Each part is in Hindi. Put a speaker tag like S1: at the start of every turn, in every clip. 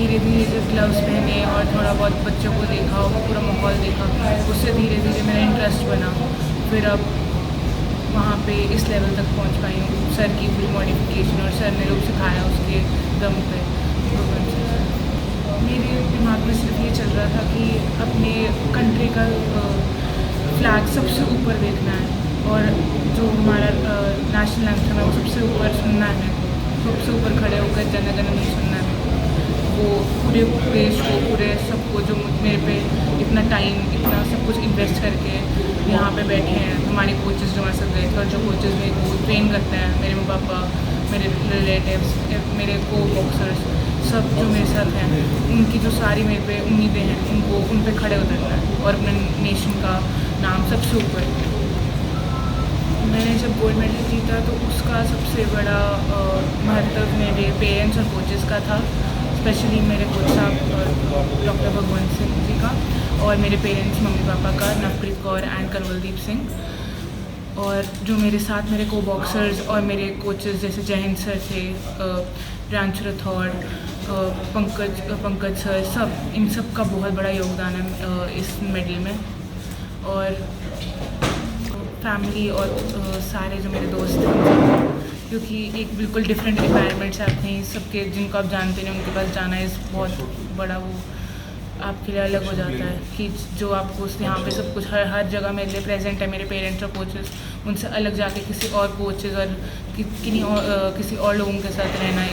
S1: धीरे धीरे जब ग्लव्स पहने और थोड़ा बहुत बच्चों को देखा और पूरा माहौल देखा, उससे धीरे धीरे मेरा इंटरेस्ट बना। फिर अब वहाँ पे इस लेवल तक पहुँच पाई हूँ। सर की फुल मॉडिफिकेशन और सर ने लोग सिखाया उसके दम पे। तो मेरे दिमाग में सिर्फ ये चल रहा था कि अपने कंट्री का फ्लैग सबसे ऊपर देखना है और जो हमारा नेशनल एंथम है वो सबसे ऊपर सुनना है, सबसे ऊपर खड़े होकर जन गण मन सुनना है। वो पूरे देश को, पूरे सबको जो मेरे पे इतना टाइम, इतना सब कुछ इन्वेस्ट करके यहाँ पे बैठे हैं, हमारे कोचेज़ जो हमारे साथ गए थे और जो कोचेज़ मेरे को ट्रेन करते हैं, मेरे मम्मी पापा, मेरे रिलेटिव्स, मेरे को बॉक्सर्स, सब जो मेरे साथ हैं, उनकी जो सारी मेरे पे उम्मीदें हैं, उनको उन पे खड़े उतरना है और अपने नेशन का नाम सबसे ऊपर। मैंने जब गोल्ड मेडल जीता तो उसका सबसे बड़ा महत्व मेरे पेरेंट्स और कोचेज़ का था, स्पेशली मेरे कोच साहब डॉक्टर भगवंत सिंह जी का, और मेरे पेरेंट्स मम्मी पापा का, नवप्रीत कौर एंड कंवलदीप सिंह। और जो मेरे साथ मेरे को बॉक्सर्स और मेरे कोचेज़ जैसे जयहिंद सर थे, प्रांशु राठौड़, पंकज सर, सब इन सब का बहुत बड़ा योगदान है इस मेडल में। और फैमिली और सारे जो मेरे दोस्त हैं, क्योंकि एक बिल्कुल डिफरेंट इन्वायरमेंट से आते हैं सबके, जिनको आप जानते नहीं उनके पास जाना इस बहुत बड़ा वो आपके लिए अलग हो जाता है कि जो आपको यहाँ पे सब कुछ हर जगह मेरे लिए प्रेजेंट है। मेरे पेरेंट्स और कोचेस, उनसे अलग जाके किसी और कोचेस और किसी और लोगों के साथ रहना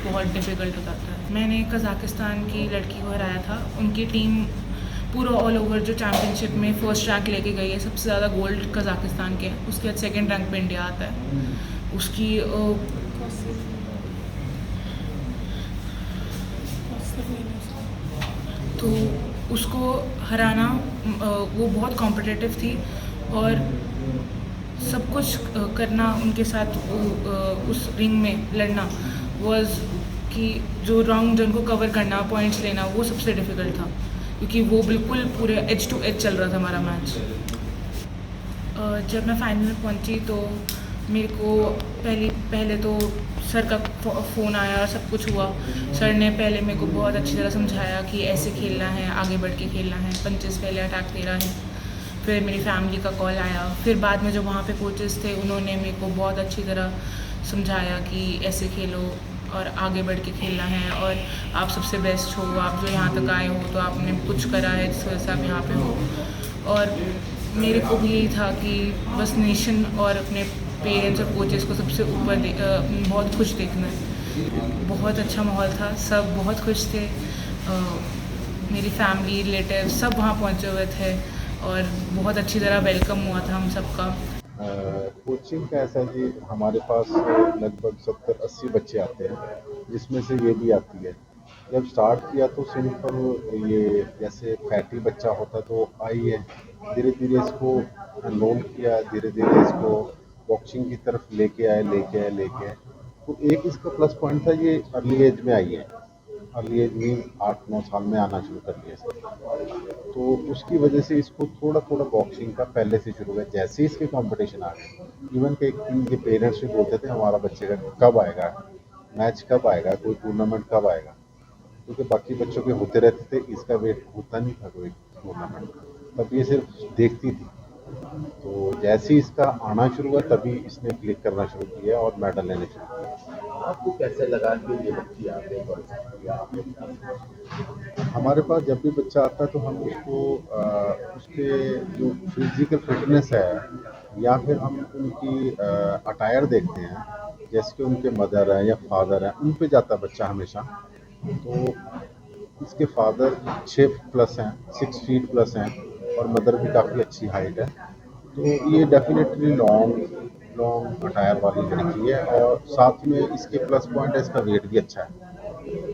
S1: बहुत डिफ़िकल्ट हो जाता है। मैंने कज़ाकिस्तान की लड़की को हराया था। उनकी टीम पूरा ऑल ओवर जो चैम्पियनशिप में फर्स्ट रैंक लेके गई है, सबसे ज़्यादा गोल्ड कज़ाकिस्तान के, उसके बाद सेकेंड रैंक पे इंडिया आता है। उसकी तो उसको हराना, वो बहुत कॉम्पिटिटिव थी और सब कुछ करना उनके साथ, उस रिंग में लड़ना वाज कि जो राउंड जिनको कवर करना, पॉइंट्स लेना, वो सबसे डिफ़िकल्ट था क्योंकि वो बिल्कुल पूरे एज टू एज चल रहा था हमारा मैच। जब मैं फाइनल में पहुंची तो मेरे को पहले तो सर का फ़ोन आया और सब कुछ हुआ। सर ने पहले मेरे को बहुत अच्छी तरह समझाया कि ऐसे खेलना है, आगे बढ़ के खेलना है, पंचेस पहले अटैक तेरा है। फिर मेरी फैमिली का कॉल आया। फिर बाद में जो वहाँ पे कोचेस थे उन्होंने मेरे को बहुत अच्छी तरह समझाया कि ऐसे खेलो और आगे बढ़ के खेलना है और आप सबसे बेस्ट हो, आप जो यहाँ तक आए हो तो आपने कुछ करा है जिस वजह से आप यहाँ पे हो। और मेरे को भी यही था कि बस नेशन और अपने पेरेंट्स और कोचेस को सबसे ऊपर बहुत खुश देखना है। बहुत अच्छा माहौल था, सब बहुत खुश थे। मेरी फैमिली, रिलेटिव सब वहाँ पहुँचे हुए थे और बहुत अच्छी तरह वेलकम हुआ था हम सबका।
S2: कोचिंग का ऐसा जी, हमारे पास लगभग 70-80 बच्चे आते हैं, जिसमें से ये भी आती है। जब स्टार्ट किया तो सिंपल ये जैसे फैटी बच्चा होता तो आई है, धीरे धीरे इसको मोल्ड किया, धीरे धीरे इसको बॉक्सिंग की तरफ लेके आए। तो एक इसका प्लस पॉइंट था, ये अर्ली एज में आई है। अर्ली एज में 8-9 साल में आना शुरू कर दिया इसने। तो उसकी वजह से इसको थोड़ा थोड़ा बॉक्सिंग का पहले से शुरू हुआ। जैसे ही इसके कंपटीशन आ गए, इवन के इनके पेरेंट्स भी बोलते थे हमारा बच्चे का कब आएगा मैच, कब आएगा कोई टूर्नामेंट, कब आएगा, क्योंकि बाकी बच्चों के होते रहते थे, इसका वेट होता नहीं था कोई टूर्नामेंट। तब ये सिर्फ देखती थी। तो जैसे ही इसका आना शुरू हुआ तभी इसने क्लिक करना शुरू किया और मेडल लेने शुरू किया।
S3: आपको कैसे लगा कि ये बच्ची आगे बढ़ सकती है, आपने क्या?
S2: हमारे पास जब भी बच्चा आता है तो हम उसको उसके जो फिजिकल फिटनेस है या फिर हम उनकी अटायर देखते हैं, जैसे कि उनके मदर है या फादर है, उन पे जाता है बच्चा हमेशा। तो इसके फादर 6 प्लस हैं, 6 फीट प्लस हैं और मदर भी काफ़ी अच्छी हाइट है। तो ये डेफिनेटली लॉन्ग लॉन्ग अटायर वाली लड़की है और साथ में इसके प्लस पॉइंट है, इसका वेट भी अच्छा है।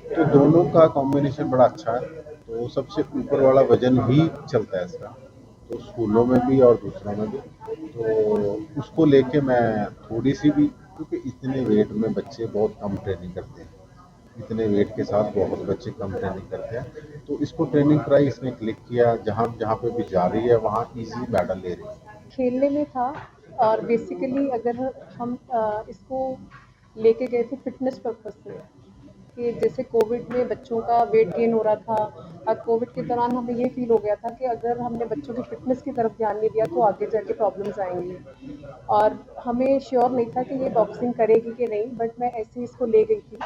S2: तो दोनों का कॉम्बिनेशन बड़ा अच्छा है। तो सबसे ऊपर वाला वजन ही चलता है इसका, तो स्कूलों में भी और दूसरों में भी। तो उसको लेके मैं थोड़ी सी भी, क्योंकि इतने वेट में बच्चे बहुत कम ट्रेनिंग करते हैं, इतने वेट के साथ बहुत बच्चे कम ट्रेनिंग करते हैं। तो इसको ट्रेनिंग कराई, इसने क्लिक किया, जहाँ जहाँ पे भी जा रही है वहाँ इजी मेडल ले रही है।
S4: खेलने में था। और बेसिकली अगर हम इसको लेके गए थे फिटनेस पर्पस से, कि जैसे कोविड में बच्चों का वेट गेन हो रहा था, और कोविड के दौरान हमें ये फील हो गया था कि अगर हमने बच्चों की फिटनेस की तरफ ध्यान नहीं दिया तो आगे जाके प्रॉब्लम्स आएंगी। और हमें श्योर नहीं था कि ये बॉक्सिंग करेगी कि नहीं, बट मैं ऐसे ही इसको ले गई थी,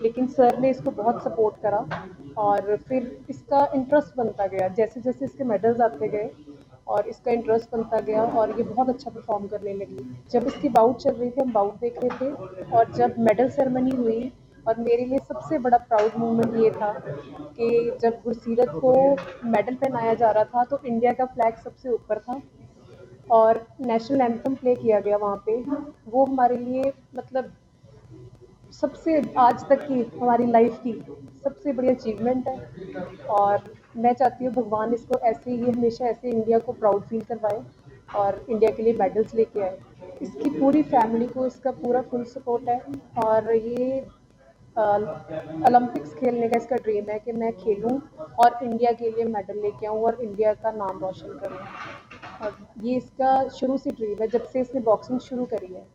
S4: लेकिन सर ने इसको बहुत सपोर्ट करा और फिर इसका इंटरेस्ट बनता गया। जैसे जैसे इसके मेडल्स आते गए और इसका इंटरेस्ट बनता गया और ये बहुत अच्छा परफॉर्म करने लगी। जब इसकी बाउट चल रही थी, हम बाउट देख रहे थे, और जब मेडल सेरेमनी हुई, और मेरे लिए सबसे बड़ा प्राउड मोमेंट ये था कि जब गुरसीरत को मेडल पहनाया जा रहा था तो इंडिया का फ्लैग सबसे ऊपर था और नेशनल एंथम प्ले किया गया वहाँ पे। वो हमारे लिए मतलब सबसे आज तक की हमारी लाइफ की सबसे बड़ी अचीवमेंट है। और मैं चाहती हूँ भगवान इसको ऐसे ही हमेशा ऐसे इंडिया को प्राउड फील करवाए और इंडिया के लिए मेडल्स लेके आए। इसकी पूरी फैमिली को इसका पूरा फुल सपोर्ट है, और ये ओलंपिक्स खेलने का इसका ड्रीम है कि मैं खेलूं और इंडिया के लिए मेडल लेके आऊं और इंडिया का नाम रोशन करूं। और ये इसका शुरू से ड्रीम है, जब से इसने बॉक्सिंग शुरू करी है।